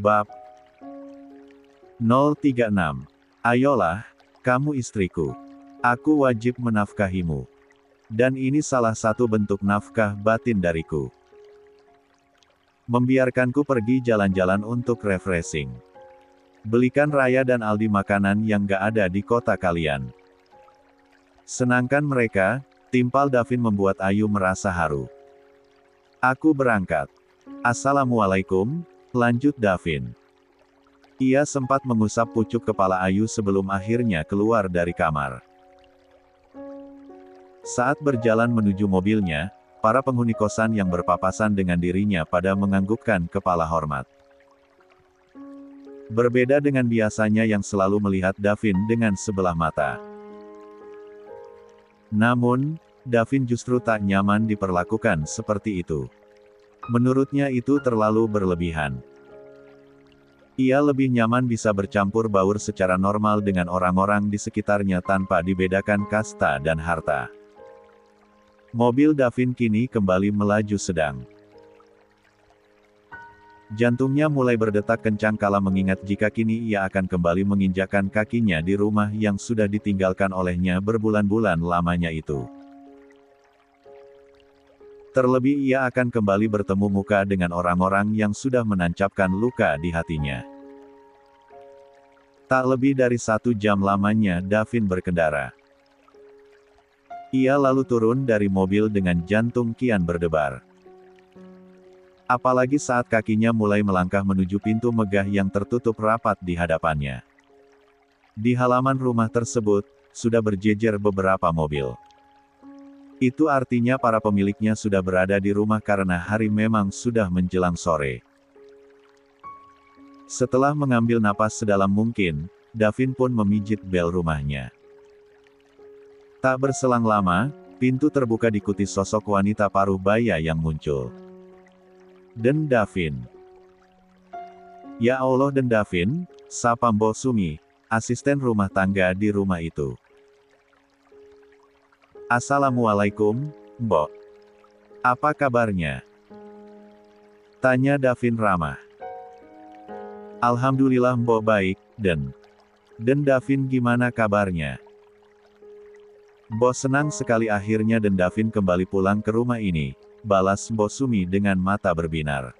Bab 036. Ayolah, kamu istriku. Aku wajib menafkahimu. Dan ini salah satu bentuk nafkah batin dariku. Membiarkanku pergi jalan-jalan untuk refreshing. Belikan Raya dan Aldi makanan yang gak ada di kota kalian. Senangkan mereka, timpal Davin membuat Ayu merasa haru. Aku berangkat. Assalamualaikum, lanjut Davin. Ia sempat mengusap pucuk kepala Ayu sebelum akhirnya keluar dari kamar. Saat berjalan menuju mobilnya, para penghuni kosan yang berpapasan dengan dirinya pada menganggukkan kepala hormat. Berbeda dengan biasanya yang selalu melihat Davin dengan sebelah mata. Namun, Davin justru tak nyaman diperlakukan seperti itu. Menurutnya itu terlalu berlebihan. Ia lebih nyaman bisa bercampur baur secara normal dengan orang-orang di sekitarnya tanpa dibedakan kasta dan harta. Mobil Davin kini kembali melaju sedang. Jantungnya mulai berdetak kencang kala mengingat jika kini ia akan kembali menginjakkan kakinya di rumah yang sudah ditinggalkan olehnya berbulan-bulan lamanya itu. Terlebih ia akan kembali bertemu muka dengan orang-orang yang sudah menancapkan luka di hatinya. Tak lebih dari 1 jam lamanya Davin berkendara. Ia lalu turun dari mobil dengan jantung kian berdebar. Apalagi saat kakinya mulai melangkah menuju pintu megah yang tertutup rapat di hadapannya. Di halaman rumah tersebut, sudah berjejer beberapa mobil. Itu artinya para pemiliknya sudah berada di rumah karena hari memang sudah menjelang sore. Setelah mengambil napas sedalam mungkin, Davin pun memijit bel rumahnya. Tak berselang lama, pintu terbuka diikuti sosok wanita paruh baya yang muncul. Den Davin. Ya Allah, Den Davin, sapa Mbok Sumi, asisten rumah tangga di rumah itu. Assalamualaikum, Mbok. Apa kabarnya? Tanya Davin ramah. Alhamdulillah Mbok baik, Den. Den Davin gimana kabarnya? Mbok senang sekali akhirnya Den Davin kembali pulang ke rumah ini, balas Mbok Sumi dengan mata berbinar.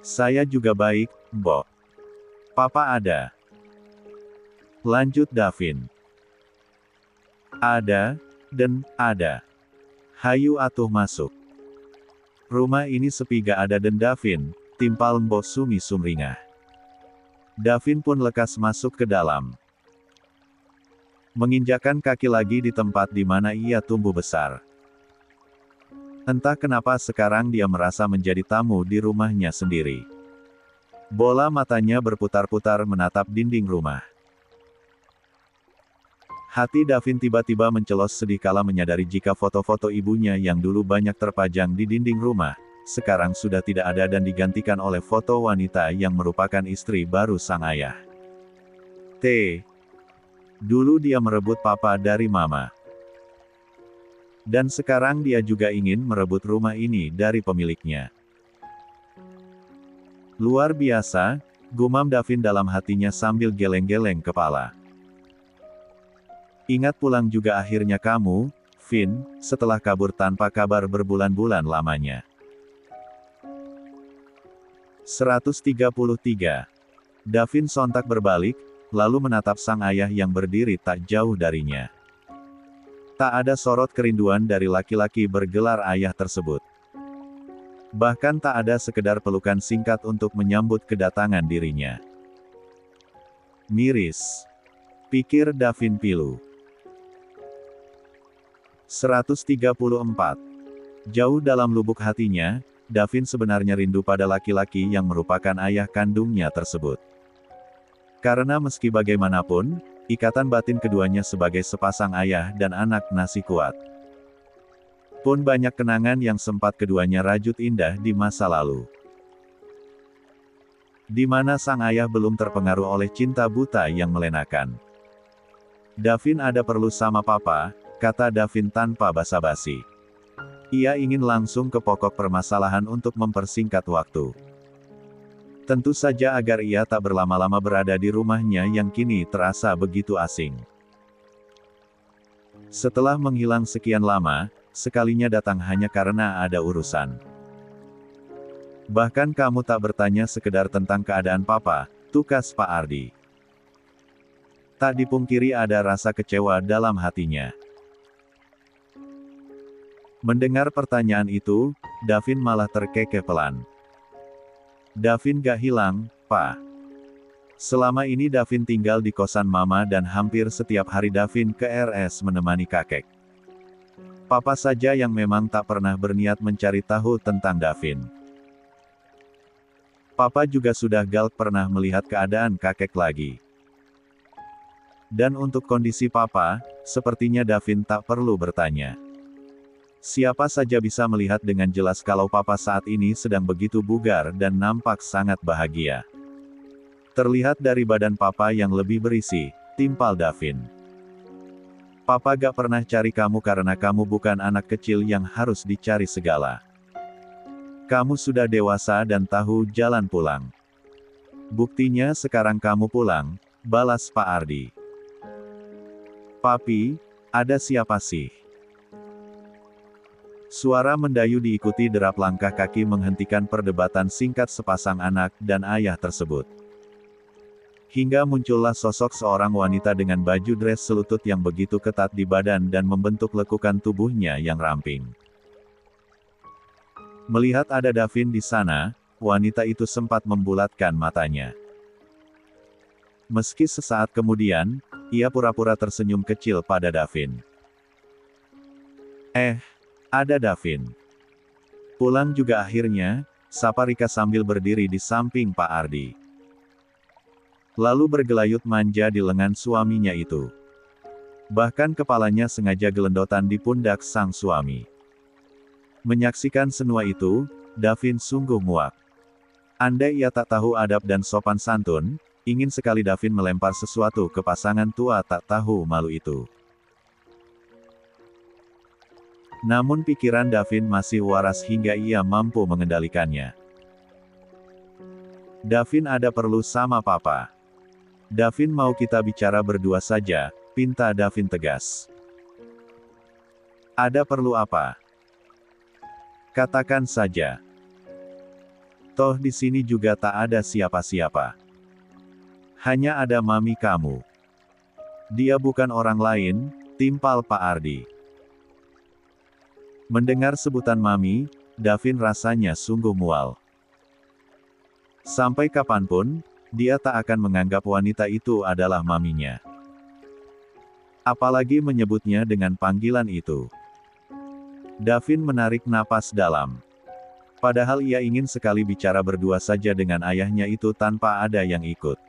Saya juga baik, Mbok. Papa ada? Lanjut Davin. Ada, Den, ada. Hayu atuh masuk. Rumah ini sepi gak ada Den Davin, timpal Mbok Sumi sumringah. Davin pun lekas masuk ke dalam. Menginjakkan kaki lagi di tempat di mana ia tumbuh besar. Entah kenapa sekarang dia merasa menjadi tamu di rumahnya sendiri. Bola matanya berputar-putar menatap dinding rumah. Hati Davin tiba-tiba mencelos sedih kala menyadari jika foto-foto ibunya yang dulu banyak terpajang di dinding rumah, sekarang sudah tidak ada dan digantikan oleh foto wanita yang merupakan istri baru sang ayah. Dulu dia merebut papa dari mama. Dan sekarang dia juga ingin merebut rumah ini dari pemiliknya. Luar biasa, gumam Davin dalam hatinya sambil geleng-geleng kepala. Ingat pulang juga akhirnya kamu, Vin, setelah kabur tanpa kabar berbulan-bulan lamanya. 133. Davin sontak berbalik, lalu menatap sang ayah yang berdiri tak jauh darinya. Tak ada sorot kerinduan dari laki-laki bergelar ayah tersebut. Bahkan tak ada sekedar pelukan singkat untuk menyambut kedatangan dirinya. Miris, pikir Davin pilu. 134. Jauh dalam lubuk hatinya, Davin sebenarnya rindu pada laki-laki yang merupakan ayah kandungnya tersebut. Karena meski bagaimanapun, ikatan batin keduanya sebagai sepasang ayah dan anak nasi kuat. Pun banyak kenangan yang sempat keduanya rajut indah di masa lalu. Di mana sang ayah belum terpengaruh oleh cinta buta yang melenakan. Davin ada perlu sama papa, kata Davin tanpa basa-basi. Ia ingin langsung ke pokok permasalahan untuk mempersingkat waktu. Tentu saja agar ia tak berlama-lama berada di rumahnya yang kini terasa begitu asing. Setelah menghilang sekian lama, sekalinya datang hanya karena ada urusan. Bahkan kamu tak bertanya sekedar tentang keadaan papa, tukas Pak Ardi. Tak dipungkiri ada rasa kecewa dalam hatinya. Mendengar pertanyaan itu, Davin malah terkekeh pelan. Davin gak hilang, Pak. Selama ini Davin tinggal di kosan mama dan hampir setiap hari Davin ke RS menemani kakek. Papa saja yang memang tak pernah berniat mencari tahu tentang Davin. Papa juga sudah galak pernah melihat keadaan kakek lagi. Dan untuk kondisi papa, sepertinya Davin tak perlu bertanya. Siapa saja bisa melihat dengan jelas kalau papa saat ini sedang begitu bugar dan nampak sangat bahagia. Terlihat dari badan papa yang lebih berisi, timpal Davin. Papa gak pernah cari kamu karena kamu bukan anak kecil yang harus dicari segala. Kamu sudah dewasa dan tahu jalan pulang. Buktinya sekarang kamu pulang, balas Pak Ardi. Papi, ada siapa sih? Suara mendayu diikuti derap langkah kaki menghentikan perdebatan singkat sepasang anak dan ayah tersebut. Hingga muncullah sosok seorang wanita dengan baju dress selutut yang begitu ketat di badan dan membentuk lekukan tubuhnya yang ramping. Melihat ada Davin di sana, wanita itu sempat membulatkan matanya. Meski sesaat kemudian, ia pura-pura tersenyum kecil pada Davin. Ada Davin. Pulang juga akhirnya, sapa Rika sambil berdiri di samping Pak Ardi. Lalu bergelayut manja di lengan suaminya itu. Bahkan kepalanya sengaja gelendotan di pundak sang suami. Menyaksikan semua itu, Davin sungguh muak. Andai ia tak tahu adab dan sopan santun, ingin sekali Davin melempar sesuatu ke pasangan tua tak tahu malu itu. Namun pikiran Davin masih waras hingga ia mampu mengendalikannya. Davin ada perlu sama papa. Davin mau kita bicara berdua saja, pinta Davin tegas. Ada perlu apa? Katakan saja. Toh di sini juga tak ada siapa-siapa. Hanya ada mami kamu. Dia bukan orang lain, timpal Pak Ardi. Mendengar sebutan mami, Davin rasanya sungguh mual. Sampai kapanpun, dia tak akan menganggap wanita itu adalah maminya. Apalagi menyebutnya dengan panggilan itu. Davin menarik napas dalam. Padahal ia ingin sekali bicara berdua saja dengan ayahnya itu tanpa ada yang ikut.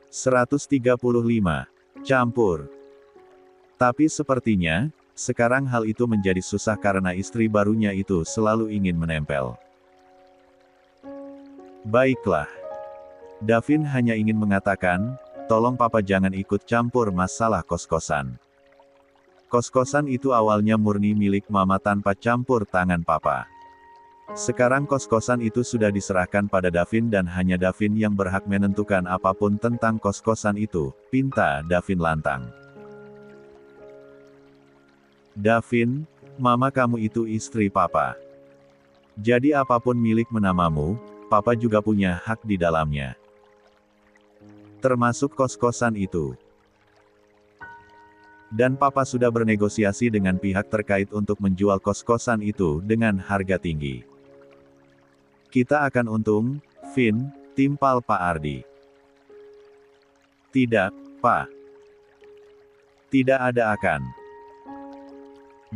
135. Campur. Tapi sepertinya, sekarang hal itu menjadi susah karena istri barunya itu selalu ingin menempel. Baiklah. Davin hanya ingin mengatakan, tolong papa jangan ikut campur masalah kos-kosan. Kos-kosan itu awalnya murni milik mama tanpa campur tangan papa. Sekarang kos-kosan itu sudah diserahkan pada Davin dan hanya Davin yang berhak menentukan apapun tentang kos-kosan itu, pinta Davin lantang. Davin, mama kamu itu istri papa. Jadi apapun milik menamamu, papa juga punya hak di dalamnya. Termasuk kos-kosan itu. Dan papa sudah bernegosiasi dengan pihak terkait untuk menjual kos-kosan itu dengan harga tinggi. Kita akan untung, Vin, timpal Pak Ardi. Tidak, Pak. Tidak ada akan.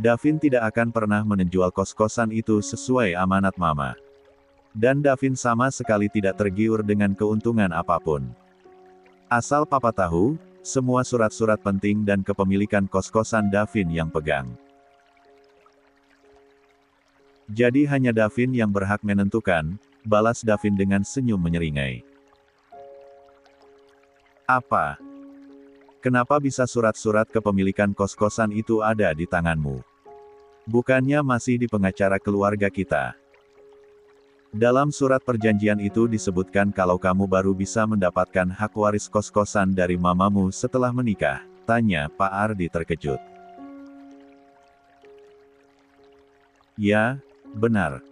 Davin tidak akan pernah menjual kos-kosan itu sesuai amanat mama. Dan Davin sama sekali tidak tergiur dengan keuntungan apapun. Asal papa tahu, semua surat-surat penting dan kepemilikan kos-kosan Davin yang pegang. Jadi hanya Davin yang berhak menentukan, balas Davin dengan senyum menyeringai. Apa? Kenapa bisa surat-surat kepemilikan kos-kosan itu ada di tanganmu? Bukannya masih di pengacara keluarga kita? Dalam surat perjanjian itu disebutkan kalau kamu baru bisa mendapatkan hak waris kos-kosan dari mamamu setelah menikah, tanya Pak Ardi terkejut. Ya, benar.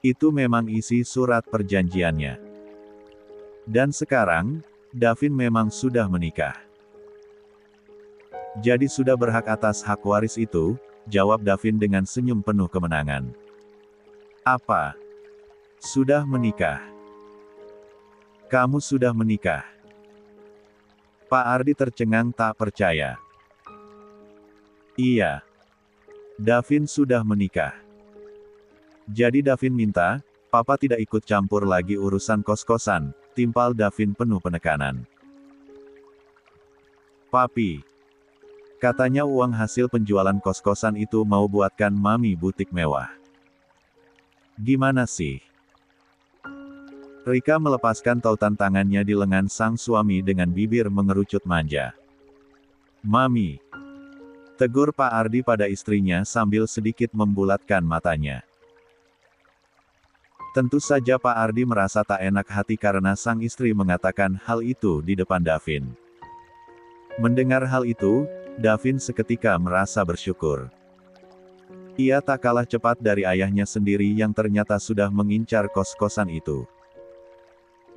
Itu memang isi surat perjanjiannya. Dan sekarang, Davin memang sudah menikah. Jadi sudah berhak atas hak waris itu, jawab Davin dengan senyum penuh kemenangan. Apa? Sudah menikah? Kamu sudah menikah? Pak Ardi tercengang tak percaya. Iya. Davin sudah menikah. Jadi Davin minta, Papa tidak ikut campur lagi urusan kos-kosan, timpal Davin penuh penekanan. Papi. Katanya uang hasil penjualan kos-kosan itu mau buatkan Mami butik mewah. Gimana sih? Rika melepaskan tautan tangannya di lengan sang suami dengan bibir mengerucut manja. Mami. Tegur Pak Ardi pada istrinya sambil sedikit membulatkan matanya. Tentu saja Pak Ardi merasa tak enak hati karena sang istri mengatakan hal itu di depan Davin. Mendengar hal itu, Davin seketika merasa bersyukur. Ia tak kalah cepat dari ayahnya sendiri yang ternyata sudah mengincar kos-kosan itu.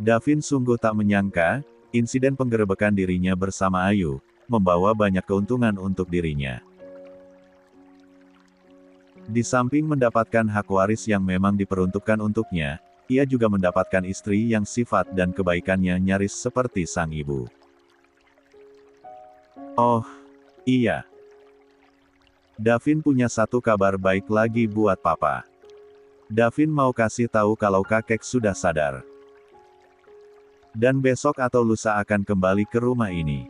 Davin sungguh tak menyangka, insiden penggerebekan dirinya bersama Ayu, membawa banyak keuntungan untuk dirinya. Di samping mendapatkan hak waris yang memang diperuntukkan untuknya, ia juga mendapatkan istri yang sifat dan kebaikannya nyaris seperti sang ibu. Oh, iya. Davin punya satu kabar baik lagi buat Papa. Davin mau kasih tahu kalau kakek sudah sadar. Dan besok atau lusa akan kembali ke rumah ini.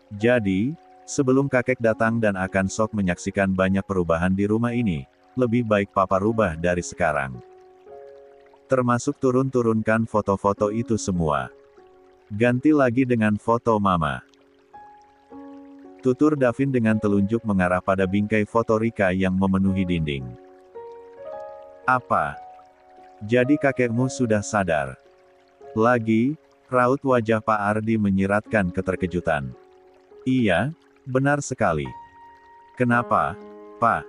Jadi, sebelum kakek datang dan akan sok menyaksikan banyak perubahan di rumah ini, lebih baik Papa rubah dari sekarang. Termasuk turun-turunkan foto-foto itu semua. Ganti lagi dengan foto Mama. Tutur Davin dengan telunjuk mengarah pada bingkai foto Rika yang memenuhi dinding. Apa? Jadi kakekmu sudah sadar? Lagi, raut wajah Pak Ardi menyiratkan keterkejutan. Iya, benar sekali. Kenapa, Pak?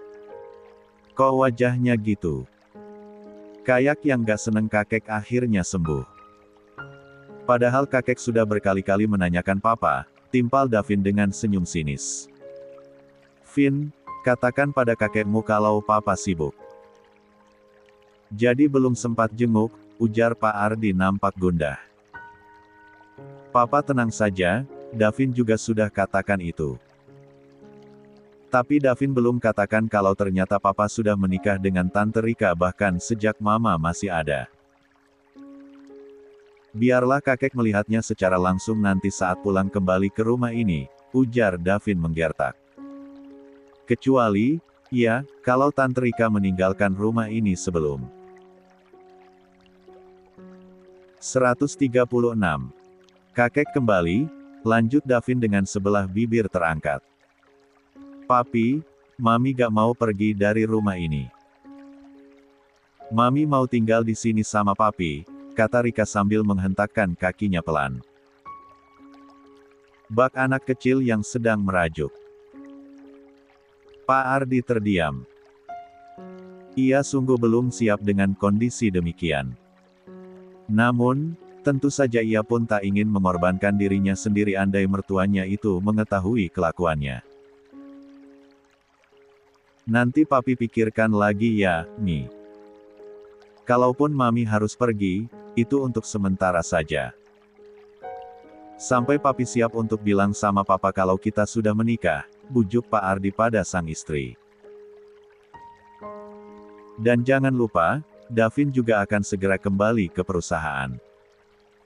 Kok wajahnya gitu? Kayak yang gak seneng kakek akhirnya sembuh. Padahal kakek sudah berkali-kali menanyakan Papa, timpal Davin dengan senyum sinis. Vin, katakan pada kakekmu kalau Papa sibuk. Jadi belum sempat jenguk, ujar Pak Ardi nampak gundah. Papa tenang saja, Davin juga sudah katakan itu. Tapi Davin belum katakan kalau ternyata Papa sudah menikah dengan Tante Rika bahkan sejak Mama masih ada. Biarlah kakek melihatnya secara langsung nanti saat pulang kembali ke rumah ini, ujar Davin menggertak. Kecuali, ya, kalau Tante Rika meninggalkan rumah ini sebelum. 136. Kakek kembali, lanjut Davin dengan sebelah bibir terangkat. Papi, Mami gak mau pergi dari rumah ini. Mami mau tinggal di sini sama Papi, kata Rika sambil menghentakkan kakinya pelan. Bak anak kecil yang sedang merajuk. Pak Ardi terdiam. Ia sungguh belum siap dengan kondisi demikian. Namun, tentu saja ia pun tak ingin mengorbankan dirinya sendiri andai mertuanya itu mengetahui kelakuannya. Nanti Papi pikirkan lagi ya, Mi. Kalaupun Mami harus pergi, itu untuk sementara saja. Sampai Papi siap untuk bilang sama Papa kalau kita sudah menikah, bujuk Pak Ardi pada sang istri. Dan jangan lupa, Davin juga akan segera kembali ke perusahaan.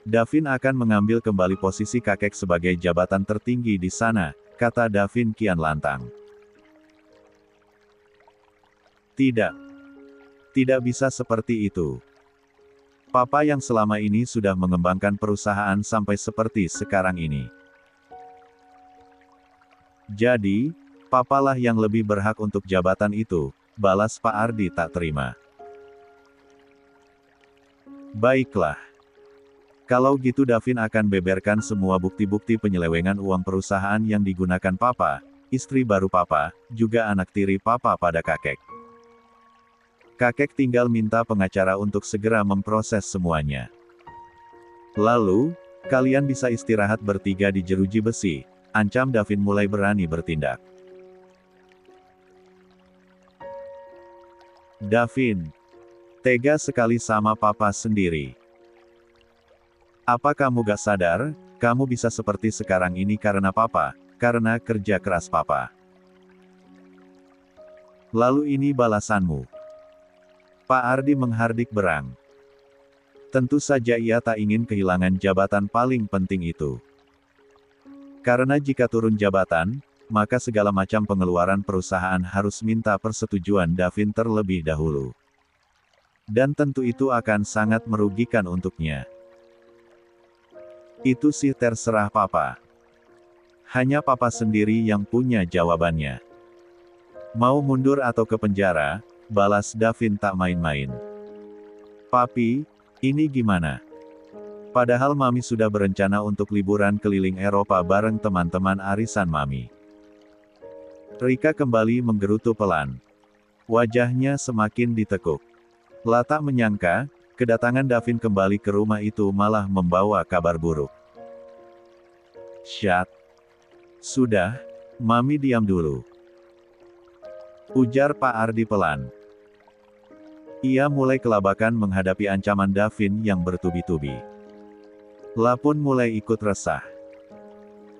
Davin akan mengambil kembali posisi kakek sebagai jabatan tertinggi di sana, kata Davin kian lantang. Tidak. Tidak bisa seperti itu. Papa yang selama ini sudah mengembangkan perusahaan sampai seperti sekarang ini. Jadi, Papalah yang lebih berhak untuk jabatan itu, balas Pak Ardi tak terima. Baiklah. Kalau gitu Davin akan beberkan semua bukti-bukti penyelewengan uang perusahaan yang digunakan Papa, istri baru Papa, juga anak tiri Papa pada kakek. Kakek tinggal minta pengacara untuk segera memproses semuanya. Lalu, kalian bisa istirahat bertiga di jeruji besi, ancam Davin mulai berani bertindak. Davin, tega sekali sama Papa sendiri. Apa kamu gak sadar, kamu bisa seperti sekarang ini karena Papa, karena kerja keras Papa. Lalu ini balasanmu. Pak Ardi menghardik berang. Tentu saja ia tak ingin kehilangan jabatan paling penting itu. Karena jika turun jabatan, maka segala macam pengeluaran perusahaan harus minta persetujuan Davin terlebih dahulu. Dan tentu itu akan sangat merugikan untuknya. Itu sih terserah Papa. Hanya Papa sendiri yang punya jawabannya. Mau mundur atau ke penjara, balas Davin tak main-main. Papi, ini gimana? Padahal Mami sudah berencana untuk liburan keliling Eropa bareng teman-teman arisan Mami. Rika kembali menggerutu pelan. Wajahnya semakin ditekuk. Lata menyangka, kedatangan Davin kembali ke rumah itu malah membawa kabar buruk. Syat. Sudah, Mami diam dulu. Ujar Pak Ardi pelan. Ia mulai kelabakan menghadapi ancaman Davin yang bertubi-tubi. La pun mulai ikut resah.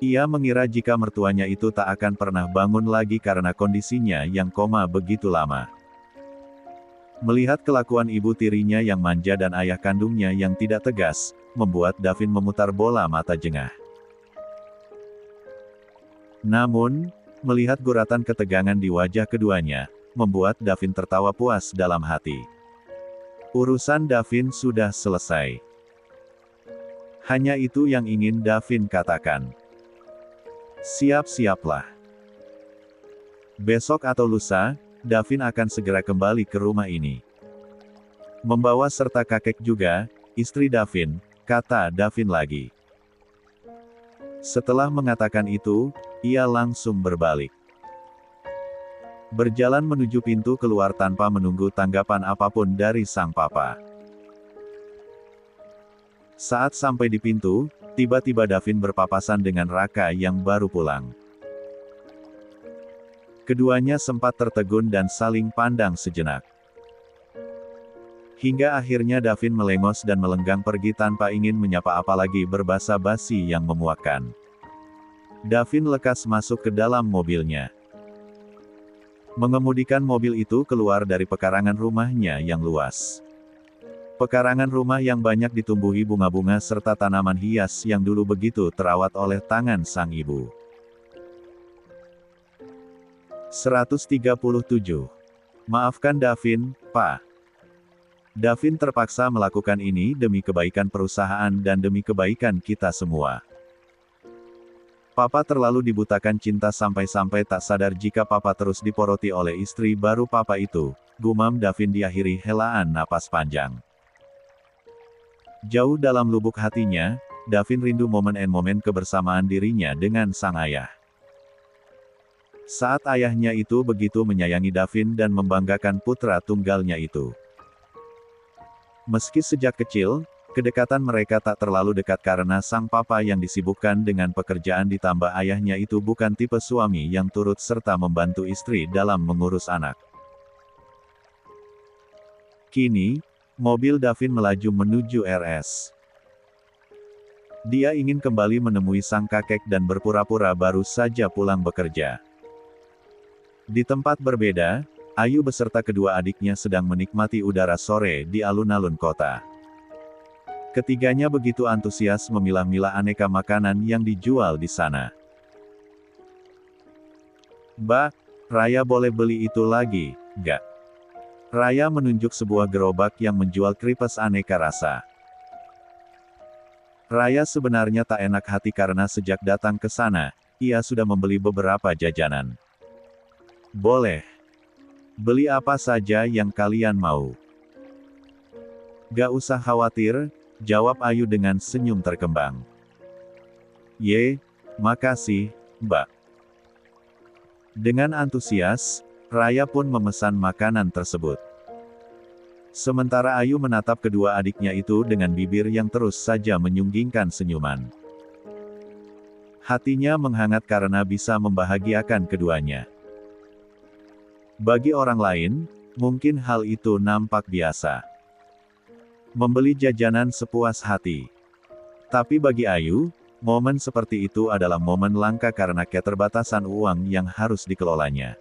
Ia mengira jika mertuanya itu tak akan pernah bangun lagi karena kondisinya yang koma begitu lama. Melihat kelakuan ibu tirinya yang manja dan ayah kandungnya yang tidak tegas, membuat Davin memutar bola mata jengah. Namun, melihat guratan ketegangan di wajah keduanya, membuat Davin tertawa puas dalam hati. Urusan Davin sudah selesai. Hanya itu yang ingin Davin katakan. Siap-siaplah. Besok atau lusa, Davin akan segera kembali ke rumah ini. Membawa serta kakek juga, istri Davin, kata Davin lagi. Setelah mengatakan itu, ia langsung berbalik. Berjalan menuju pintu keluar tanpa menunggu tanggapan apapun dari sang papa. Saat sampai di pintu, tiba-tiba Davin berpapasan dengan Raka yang baru pulang. Keduanya sempat tertegun dan saling pandang sejenak. Hingga akhirnya Davin melengos dan melenggang pergi tanpa ingin menyapa apalagi berbasa-basi yang memuakkan. Davin lekas masuk ke dalam mobilnya. Mengemudikan mobil itu keluar dari pekarangan rumahnya yang luas. Pekarangan rumah yang banyak ditumbuhi bunga-bunga serta tanaman hias yang dulu begitu terawat oleh tangan sang ibu. 137. Maafkan Davin, Pak. Davin terpaksa melakukan ini demi kebaikan perusahaan dan demi kebaikan kita semua. Papa terlalu dibutakan cinta sampai-sampai tak sadar jika Papa terus diporoti oleh istri baru Papa itu, gumam Davin diakhiri helaan napas panjang. Jauh dalam lubuk hatinya, Davin rindu momen kebersamaan dirinya dengan sang ayah. Saat ayahnya itu begitu menyayangi Davin dan membanggakan putra tunggalnya itu. Meski sejak kecil, kedekatan mereka tak terlalu dekat karena sang papa yang disibukkan dengan pekerjaan ditambah ayahnya itu bukan tipe suami yang turut serta membantu istri dalam mengurus anak. Kini, mobil Davin melaju menuju RS. Dia ingin kembali menemui sang kakek dan berpura-pura baru saja pulang bekerja. Di tempat berbeda, Ayu beserta kedua adiknya sedang menikmati udara sore di alun-alun kota. Ketiganya begitu antusias memilah-milah aneka makanan yang dijual di sana. Mbak, Raya boleh beli itu lagi, gak? Raya menunjuk sebuah gerobak yang menjual kripes aneka rasa. Raya sebenarnya tak enak hati karena sejak datang ke sana, ia sudah membeli beberapa jajanan. Boleh. Beli apa saja yang kalian mau. Gak usah khawatir, jawab Ayu dengan senyum terkembang. Ye, makasih, Mbak. Dengan antusias, Raya pun memesan makanan tersebut. Sementara Ayu menatap kedua adiknya itu dengan bibir yang terus saja menyunggingkan senyuman. Hatinya menghangat karena bisa membahagiakan keduanya. Bagi orang lain, mungkin hal itu nampak biasa. Membeli jajanan sepuas hati. Tapi bagi Ayu, momen seperti itu adalah momen langka karena keterbatasan uang yang harus dikelolanya.